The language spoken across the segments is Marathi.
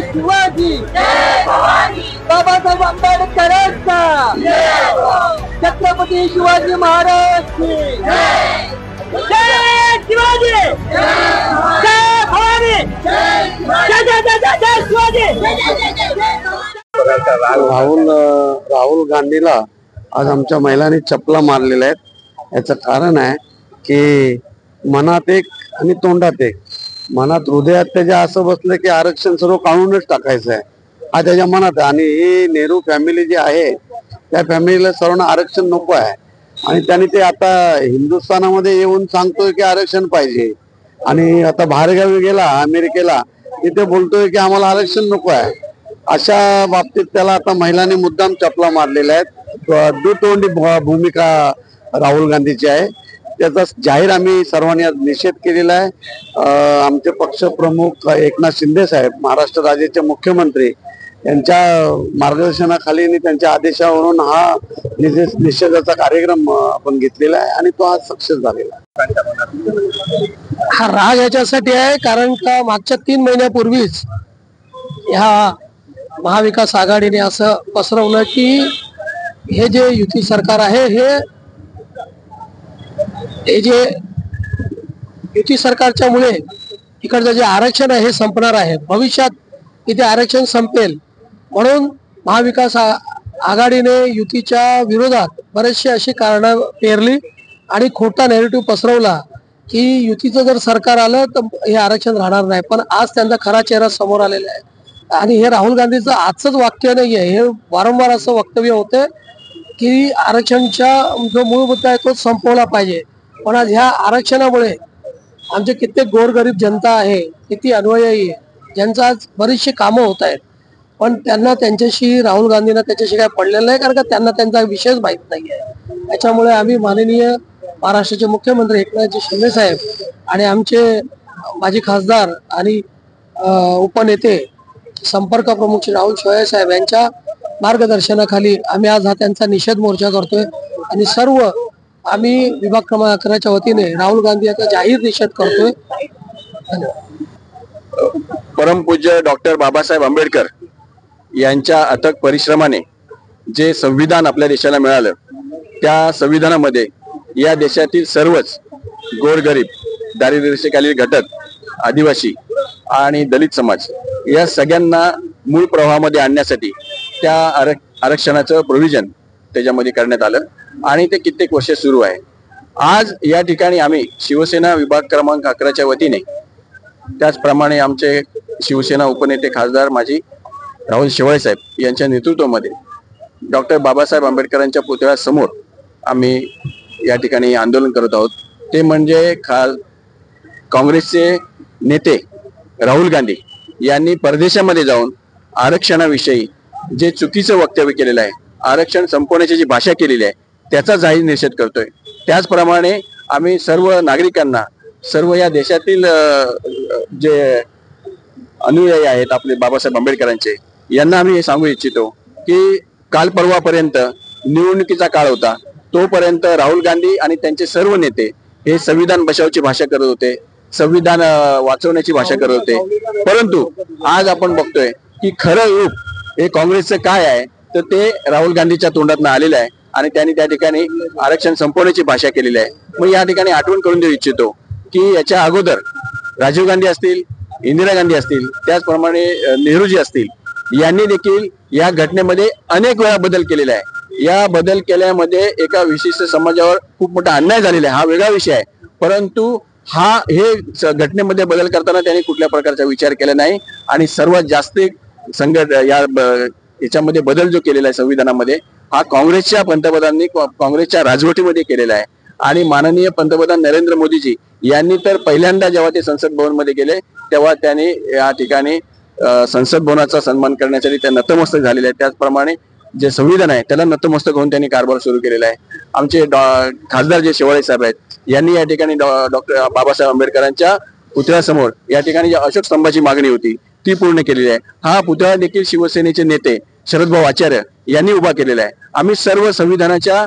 शिवाजी बाबासाहेब आंबेडकरांचा छत्रपती शिवाजी महाराज की जय शिवाजी जय भवानी जय जय जय जय जय शिवाजी। राहुल गांधीला आज आमच्या महिलांनी चपला मारलेल्या आहेत। याचं कारण आहे की मनात एक आणि तोंडात एक। मनात हृदयात त्याच्या असं बसलं की आरक्षण सर्व काढूनच टाकायचं आहे, हा त्याच्या मनात आहे। आणि ही नेहरू फॅमिली जी आहे त्या फॅमिलीला सर्वांना आरक्षण नको आहे आणि त्यांनी ते आता हिंदुस्थानामध्ये येऊन सांगतोय की आरक्षण पाहिजे आणि आता बाहेरगावी गेला अमेरिकेला तिथे बोलतोय की आम्हाला आरक्षण नको आहे। अशा बाबतीत त्याला आता महिलांनी मुद्दाम चपला मारलेल्या आहेत। दुतोंडी भूमिका राहुल गांधीची आहे, त्याचा जाहीर आम्ही सर्वांनी आज निषेध केलेला आहे। आमचे पक्ष प्रमुख एकनाथ शिंदे साहेब महाराष्ट्र राज्याचे मुख्यमंत्री यांच्या मार्गदर्शनाखाली आणि त्यांच्या आदेशावरून हा निषेधाचा कार्यक्रम आपण घेतलेला आहे आणि तो आज सक्सेस झालेला आहे। हा राग याच्यासाठी आहे कारण का मागच्या 3 महिन्यापूर्वीच ह्या महाविकास आघाडीने असं पसरवलं की हे जे युती सरकार आहे हे जे युती सरकारच्या मुळे इकडचं जे आरक्षण आहे हे संपणार आहे, भविष्यात इथे आरक्षण संपेल म्हणून महाविकास आघाडीने युतीच्या विरोधात बरेचसे अशी कारणं पेरली आणि खोटा नॅरेटिव्ह पसरवला की युतीचं जर सरकार आलं तर हे आरक्षण राहणार नाही। पण आज त्यांचा खरा चेहरा समोर आलेला आहे आणि हे राहुल गांधीचं आजचंच वाक्य नाहीये, हे वारंवार असं वक्तव्य होतं की आरक्षणच्या जो मूळ मुद्दा आहे तो संपवला पाहिजे। पण आज ह्या आरक्षणामुळे आमचे कित्येक गोरगरीब जनता आहे, किती अनुयायी आहे ज्यांचं आज बरीचशी कामं होत आहेत पण त्यांना त्यांच्याशी राहुल गांधींना त्याच्याशी काय पडलेलं नाही कारण का त्यांना त्यांचा विषयच माहीत नाही आहे। त्याच्यामुळे आम्ही माननीय महाराष्ट्राचे मुख्यमंत्री एकनाथ शिंदे साहेब आणि आमचे माजी खासदार आणि उपनेते संपर्क प्रमुख श्री राहुल शेवाळे साहेब यांच्या मार्गदर्शनाखाली आम्ही आज हा त्यांचा निषेध मोर्चा करतोय आणि सर्व आम्ही विभाग क्रमांक 11च्या वतीने राहुल गांधी यांचा जाहीर निषेध करतोय। परमपूज्य डॉक्टर बाबासाहेब आंबेडकर यांच्या अथक परिश्रमाने जे संविधान आपल्या देशाला मिळालं त्या संविधानामध्ये या देशातील सर्वच गोरगरीब, दारिद्र्य रेषेखालील घटक, आदिवासी आणि दलित समाज या सगळ्यांना मूळ प्रवाहामध्ये आणण्यासाठी त्या आरक्षणाचं प्रोव्हिजन त्याच्यामध्ये करण्यात आलं आणि ते कित्येक वर्ष सुरू आहे। आज या ठिकाणी आम्ही शिवसेना विभाग क्रमांक 11च्या वतीने त्याचप्रमाणे आमचे शिवसेना उपनेते खासदार माजी राहुल शेवाळे साहेब यांच्या नेतृत्वामध्ये डॉक्टर बाबासाहेब आंबेडकरांच्या पुतळ्यासमोर आम्ही या ठिकाणी आंदोलन करत आहोत। ते म्हणजे काँग्रेसचे नेते राहुल गांधी यांनी परदेशामध्ये जाऊन आरक्षणाविषयी जे चुकीचं वक्तव्य केलेलं आहे, आरक्षण संपवण्याची जी भाषा केलेली आहे त्याचा जाहीर निषेध करतोय। त्याचप्रमाणे आम्ही सर्व नागरिकांना, सर्व या देशातील जे अनुयायी आहेत आपले बाबासाहेब आंबेडकरांचे यांना आम्ही हे सांगू इच्छितो की काल परवापर्यंत निवडणुकीचा काळ होता, तोपर्यंत राहुल गांधी आणि त्यांचे सर्व नेते हे संविधान बचावची भाषा करत होते, संविधान वाचवण्याची भाषा करत होते। परंतु आज आपण बघतोय की खरं रूप हे काँग्रेसचं काय आहे तर ते राहुल गांधीच्या तोंडातून आलेलं आहे आणि त्यांनी त्या ठिकाणी आरक्षण संपवण्याची भाषा केलेली आहे। मग या ठिकाणी आठवण करून देऊ इच्छितो की याच्या अगोदर राजीव गांधी असतील, इंदिरा गांधी असतील, त्याचप्रमाणे नेहरूजी असतील, यांनी देखील या घटनेमध्ये अनेक वेळा बदल केलेला आहे। या बदल केल्यामध्ये एका विशिष्ट समाजावर खूप मोठा अन्याय झालेला आहे, हा वेगळा विषय आहे। परंतु हे घटनेमध्ये बदल करताना त्यांनी कुठल्या प्रकारचा विचार केला नाही आणि सर्वात जास्त याच्यामध्ये बदल जो केलेला आहे संविधानामध्ये हा काँग्रेसच्या पंतप्रधानांनी काँग्रेसच्या राजवटीमध्ये केलेला आहे। आणि माननीय पंतप्रधान नरेंद्र मोदीजी यांनी तर पहिल्यांदा जेव्हा ते संसद भवनमध्ये गेले तेव्हा त्यांनी या ठिकाणी संसद भवनाचा सन्मान करण्यासाठी ते नतमस्तक झालेले आहेत। त्याचप्रमाणे जे संविधान आहे त्याला नतमस्तक होऊन त्यांनी कारभार सुरू केलेला आहे। आमचे खासदार जे शेवाळे साहेब आहेत यांनी या ठिकाणी डॉक्टर बाबासाहेब आंबेडकरांच्या पुतळ्यासमोर या ठिकाणी ज्या अशोक स्तंभाची मागणी होती ती पूर्ण केलेली आहे। हा पुतळा देखील शिवसेनेचे नेते शरदभाऊ आचार्य यांनी उभा केलेला आहे। आम्ही सर्व संविधानाच्या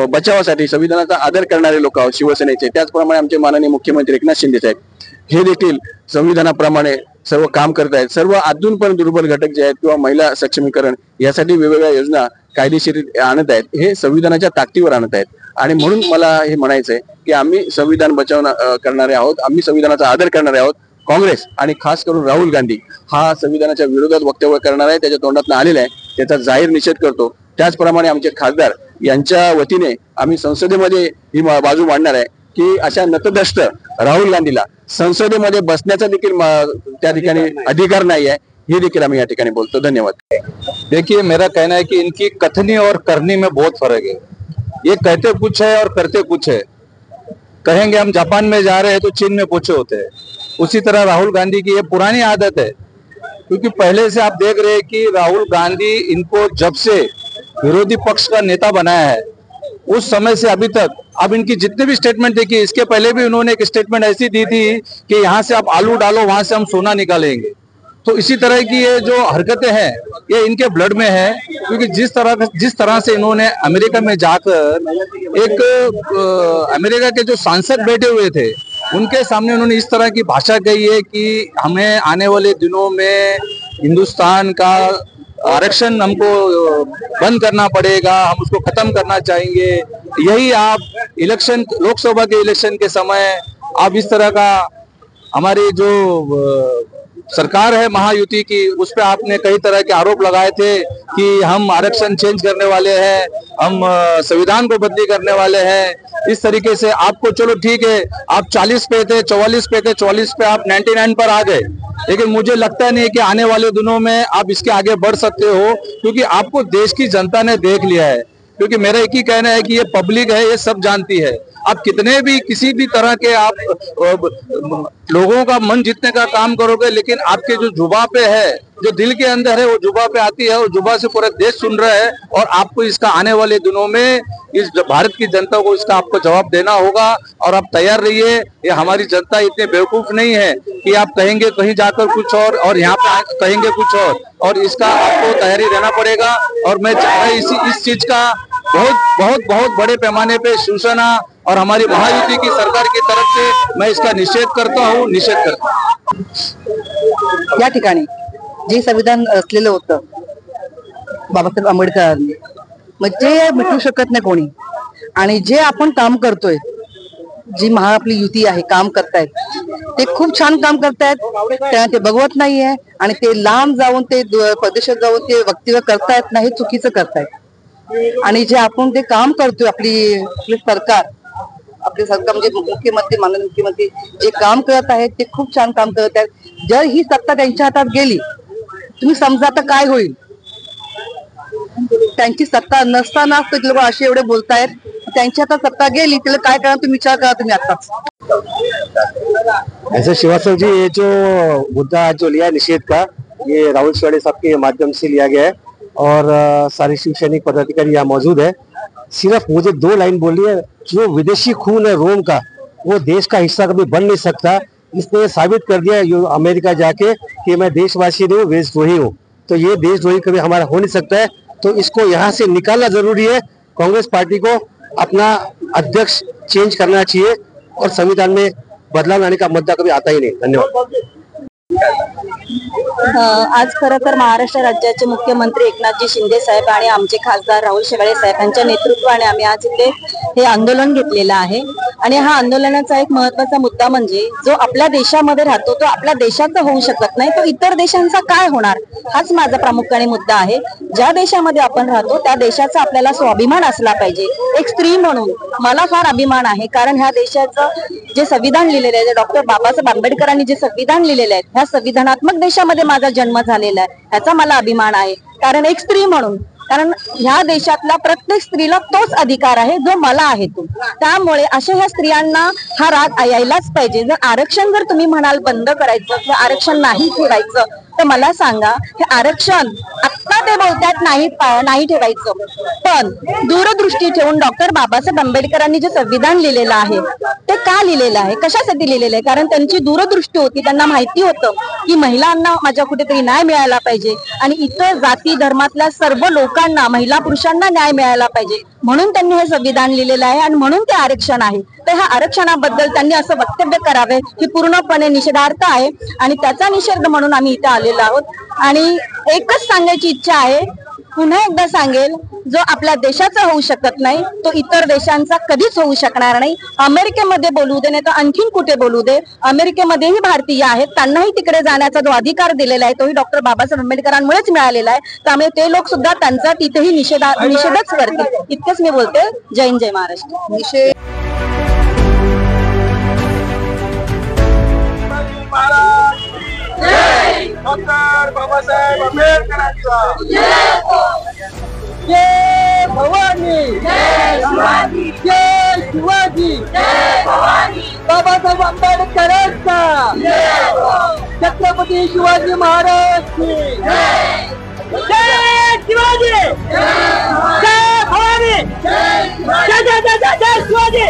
बचावासाठी, संविधानाचा आदर करणारे लोक आहोत शिवसेनेचे। त्याचप्रमाणे आमचे माननीय मुख्यमंत्री एकनाथ शिंदे साहेब हे देखील संविधानाप्रमाणे सर्व काम करत आहेत. सर्व अजून पण दुर्बल घटक जे आहेत किंवा महिला सक्षमीकरण यासाठी वेगवेगळ्या योजना कायदेशीर आणत आहेत, हे संविधानाच्या ताकदीवर आणत आहेत. आणि म्हणून मला हे म्हणायचं आहे की आम्ही संविधान करणारे आहोत, आम्ही संविधानाचा आदर करणारे आहोत. काँग्रेस आणि खास करून राहुल गांधी हा संविधानाच्या विरोधात वक्तव्य करणार आहे, त्याच्या तोंडातून आलेला आहे, त्याचा जाहीर निषेध करतो. त्याचप्रमाणे आमचे खासदार यांच्या वतीने आम्ही संसदेमध्ये ही बाजू मांडणार आहे की अशा नतदष्ट राहुल गांधीला संसदेमध्ये बसण्याचा देखील त्या ठिकाणी अधिकार नाही आहे, हे देखील आम्ही या ठिकाणी बोलतो. धन्यवाद. देखिए, मेरा कहना है कि इनकी कथनी और करनी में बहुत फर्क है. ये कहते कुछ है और करते कुछ है. कहेंगे हम जापान में जा रहे हैं तो चीन में पहुंचे होते हैं. उसी तरह राहुल गांधी की ये पुरानी आदत है, क्योंकि पहले से आप देख रहे हैं कि राहुल गांधी इनको जब से विरोधी पक्ष का नेता बनाया है उस समय से अभी तक, अब इनकी जितने भी स्टेटमेंट देखिए, इसके पहले भी उन्होंने एक स्टेटमेंट ऐसी दी थी कि यहाँ से आप आलू डालो, वहां से हम सोना निकालेंगे. तो इसी तरह की ये जो हरकतें हैं ये इनके ब्लड में है, क्योंकि जिस तरह से इन्होंने अमेरिका में जाकर एक अमेरिका के जो सांसद बैठे हुए थे उनके सामने उन्होंने इस तरह की भाषा कही है कि हमें आने वाले दिनों में हिंदुस्तान का आरक्षण हमको बंद करना पड़ेगा, हम उसको खत्म करना चाहेंगे. यही आप इलेक्शन, लोकसभा के इलेक्शन के समय आप इस तरह का, हमारी जो सरकार है महायुति की, उस पर आपने कई तरह के आरोप लगाए थे कि हम आरक्षण चेंज करने वाले हैं, हम संविधान को बदली करने वाले हैं. इस तरीके से आपको, चलो ठीक है, आप 40 पे थे, 44 पे थे, 44 पे आप 99 पर आ गए, लेकिन मुझे लगता नहीं कि आने वाले दिनों में आप इसके आगे बढ़ सकते हो, क्योंकि आपको देश की जनता ने देख लिया है. क्योंकि मेरा एक ही कहना है कि ये पब्लिक है, ये सब जानती है. आप कितने भी किसी भी तरह के आप लोगों का मन जीतने का काम करोगे, लेकिन आपके जो जुबा पे है, जो दिल के अंदर है, वो जुबा पे आती है और जुबा से पूरा देश सुन रहा है. और आपको इसका आने वाले दिनों में इस भारत की जनता को इसका आपको जवाब देना होगा. और आप तैयार रहिए. ये हमारी जनता इतने बेवकूफ नहीं है कि आप कहेंगे कहीं जाकर कुछ और यहाँ पे कहेंगे कुछ और इसका आपको तैयारी रहना पड़ेगा. और मैं चाह रहा इस चीज का बहुत बड़े पैमाने पे शिवसेना और हमारी महायुति की सरकार की तरफ से मैं इसका निषेध करता हूँ. या ठिकाणी जे संविधान असलेलं होतं बाबासाहेब आंबेडकरांनी, म्हणजे मिटू शकत नाही कोणी. आणि जे आपण काम करतोय, जी आपली युती आहे, काम करतायत, ते खूप छान काम करतायत. त्यांना ते बघवत नाहीये आणि ते लांब जाऊन ते प्रदेशात जाऊन ते वक्तव्य करतायत नाही, चुकीचं करतायत. आणि जे आपण ते काम करतोय, आपली सरकार म्हणजे मुख्यमंत्री, माननीय मुख्यमंत्री जे काम करत आहेत ते खूप छान काम करत आहेत. जर ही सत्ता त्यांच्या हातात गेली, तुम्ही समजा आता काय होईल. त्यांची सत्ता नसताना ते लोक असे एवढे बोलतायत. त्यांची आता सत्ता गेली, त्याला काय करा तुम्ही विचार करा तुम्ही आताच. ऐसे श्रीवास्तव जी, ये जो मुद्दा जो लिया निषेध का, ये राहुल शेवाड़े साहब के माध्यम से लिया गया है और सारे शिव सैनिक पदाधिकारी यहाँ मौजूद है. सिर्फ मुझे 2 लाइन बोलनी है. जो विदेशी खून है रोम का, वो देश का हिस्सा कभी बन नहीं सकता. इसने साबित कर दिया अमेरिका जाके कि मैं देशवासी नहीं हूँ, देशद्रोही हूँ. तो ये देशद्रोही कभी हमारा हो नहीं सकता है. तो इसको यहाँ से निकालना जरूरी है. कांग्रेस पार्टी को अपना अध्यक्ष चेंज करना चाहिए और संविधान में बदलाव लाने का मुद्दा कभी आता ही नहीं. धन्यवाद. आज खरं तर महाराष्ट्र राज्याचे मुख्यमंत्री एकनाथजी शिंदे साहेब आणि आमचे खासदार राहुल शेवाळे साहेब यांच्या नेतृत्वाने आम्ही आज इथे हे आंदोलन घेतलेलं आहे. आणि हा आंदोलनाचा एक महत्त्वाचा मुद्दा म्हणजे जो आपल्या देशामध्ये राहतो तो आपल्या देशाचा होऊ शकत नाही, तो इतर देशांचा काय होणार, हाच माझा प्रामुख्याने मुद्दा आहे. ज्या देशामध्ये आपण राहतो त्या देशाचा आपल्याला स्वाभिमान असला पाहिजे. एक स्त्री म्हणून मला फार अभिमान आहे, कारण ह्या देशाचं जे संविधान लिहिलेलं आहे, डॉक्टर बाबासाहेब आंबेडकरांनी जे संविधान लिहिलेलं आहे, ह्या संविधानात्मक देशामध्ये माझा जन्म झालेला आहे, ह्याचा मला अभिमान आहे. कारण एक स्त्री म्हणून, कारण ह्या देशातल्या प्रत्येक स्त्रीला तोच अधिकार आहे जो मला आहे तो. त्यामुळे अशा ह्या स्त्रियांना हा राग यायलाच पाहिजे. जर आरक्षण जर तुम्ही म्हणाल बंद करायचं किंवा आरक्षण नाही ठेवायचं, तर मला सांगा, हे आरक्षण आत्ता ते बोलतात नाही ठेवायचं, पण दूरदृष्टी ठेवून डॉक्टर बाबासाहेब आंबेडकरांनी जे संविधान लिहिलेलं आहे ते का लिहिलेलं आहे, कशासाठी लिहिलेलं आहे? कारण त्यांची दूरदृष्टी होती. त्यांना माहिती होतं की महिलांना माझ्या कुठेतरी न्याय मिळाला पाहिजे आणि इतर जाती धर्मातल्या सर्व लोकांना, महिला पुरुषांना न्याय मिळाला पाहिजे, म्हणून त्यांनी हे संविधान लिहिलेलं आहे आणि म्हणून ते आरक्षण आहे. फक्त ह्या आरक्षणाबद्दल त्यांनी असं वक्तव्य करावे ही पूर्णपणे निषेधार्थ आहे आणि त्याचा निषेध म्हणून आम्ही इथे आलेलो आहोत। आणि एकच सांगायची इच्छा आहे, पुन्हा एकदा सांगेल, जो आपल्या देशाचा होऊ शकत नाही तो इतर देशांचा कधीच होऊ शकणार नाही। अमेरिकेमध्ये बोलू दे, नाही तर आणखीन कुठे बोलू दे, अमेरिकेमध्येही भारतीय आहेत, त्यांनाही तिकडे जाण्याचा जो अधिकार दिलेला आहे तोही डॉक्टर बाबासाहेब आंबेडकरांमुळेच मिळालेला आहे। त्यामुळे ते लोक सुद्धा त्यांचा तिथेही निषेधच करतील। इतकंच मी बोलते। जय हिंद, जय महाराष्ट्र। डॉक्टर बाबासाहेब आंबेडकरांचा जय भवानी, जय शिवाजी, जय शिवाजी, जय भवानी, बाबासाहेब आंबेडकरांचा छत्रपती शिवाजी महाराज की जय, जय शिवाजी, जय भवानी, जय शिवाजी।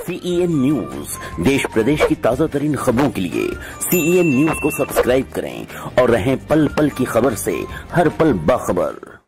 CEN न्यूज, देश प्रदेश की ताजा तरीन खबरों के लिए CEN न्यूज को सब्सक्राइब करें और रहें पल पल की खबर से हर पल बाखबर।